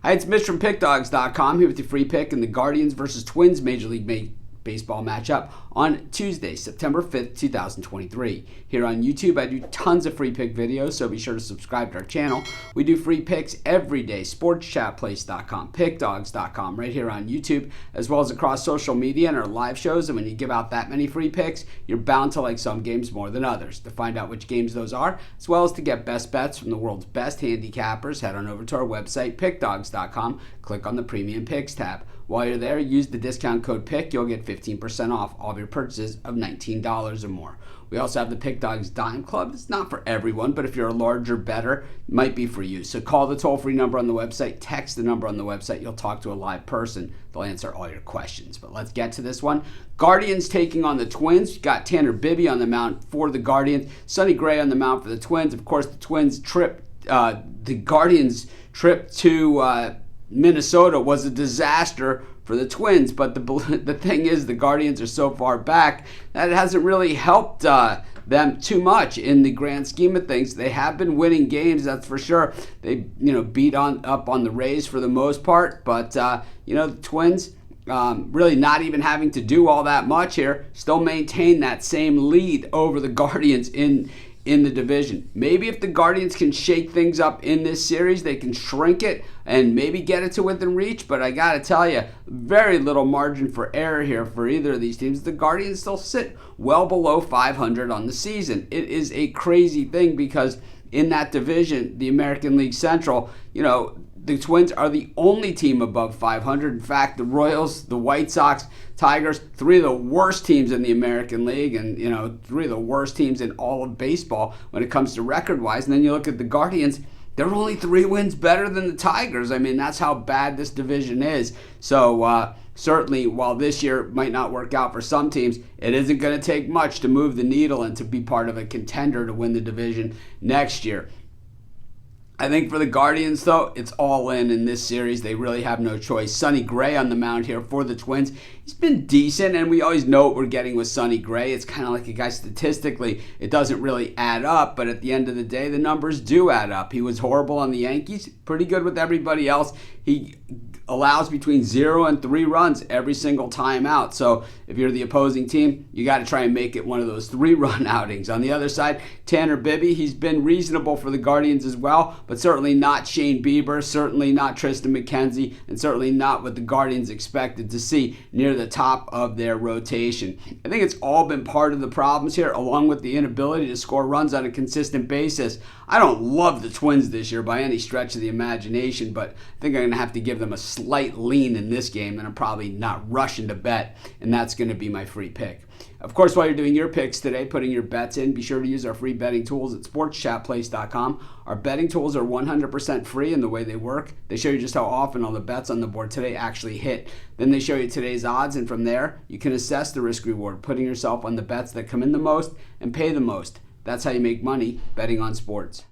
Hi, it's Mitch from Pickdawgz.com here with your free pick in the Guardians versus Twins Major League Baseball matchup on Tuesday, September 5th, 2023. Here on YouTube, I do tons of free pick videos, so be sure to subscribe to our channel. We do free picks every day, sportschatplace.com, pickdawgz.com, right here on YouTube, as well as across social media and our live shows. And when you give out that many free picks, you're bound to like some games more than others. To find out which games those are, as well as to get best bets from the world's best handicappers, head on over to our website, pickdawgz.com, click on the Premium Picks tab. While you're there, use the discount code PICK. You'll get 15% off all of your purchases of $19 or more. We also have the Pickdawgz Dime Club. It's not for everyone, but if you're a larger bettor, it might be for you. So call the toll-free number on the website, text the number on the website. You'll talk to a live person. They'll answer all your questions. But let's get to this one. Guardians taking on the Twins. You've got Tanner Bibee on the mound for the Guardians. Sonny Gray on the mound for the Twins. Of course, the Guardians' trip to Minnesota was a disaster for the Twins, but the thing is, the Guardians are so far back that it hasn't really helped them too much in the grand scheme of things. They have been winning games, that's for sure. They beat up on the Rays for the most part, but the Twins really not even having to do all that much here, still maintain that same lead over the Guardians in the division. Maybe if the Guardians can shake things up in this series, they can shrink it and maybe get it to within reach, but I gotta tell you, very little margin for error here for either of these teams. The Guardians still sit well below 500 on the season. It is a crazy thing because in that division, the American League Central, the Twins are the only team above 500. In fact, the Royals, the White Sox, Tigers, three of the worst teams in the American League and, three of the worst teams in all of baseball when it comes to record-wise. And then you look at the Guardians, they're only 3 wins better than the Tigers. I mean, that's how bad this division is. So certainly, while this year might not work out for some teams, it isn't going to take much to move the needle and to be part of a contender to win the division next year. I think for the Guardians, though, it's all in this series. They really have no choice. Sonny Gray on the mound here for the Twins. He's been decent, and we always know what we're getting with Sonny Gray. It's kind of like a guy statistically, it doesn't really add up, but at the end of the day, the numbers do add up. He was horrible on the Yankees, pretty good with everybody else. He allows between 0 and 3 runs every single time out. So if you're the opposing team, you got to try and make it one of those 3-run outings. On the other side, Tanner Bibee, he's been reasonable for the Guardians as well, but certainly not Shane Bieber, certainly not Tristan McKenzie, and certainly not what the Guardians expected to see near the top of their rotation. I think it's all been part of the problems here, along with the inability to score runs on a consistent basis. I don't love the Twins this year by any stretch of the imagination, but I think I'm going to have to give them a slight lean in this game, and I'm probably not rushing to bet, and that's going to be my free pick. Of course, while you're doing your picks today, putting your bets in, be sure to use our free betting tools at sportschatplace.com. Our betting tools are 100% free in the way they work. They show you just how often all the bets on the board today actually hit. Then they show you today's odds, and from there, you can assess the risk-reward, putting yourself on the bets that come in the most and pay the most. That's how you make money betting on sports.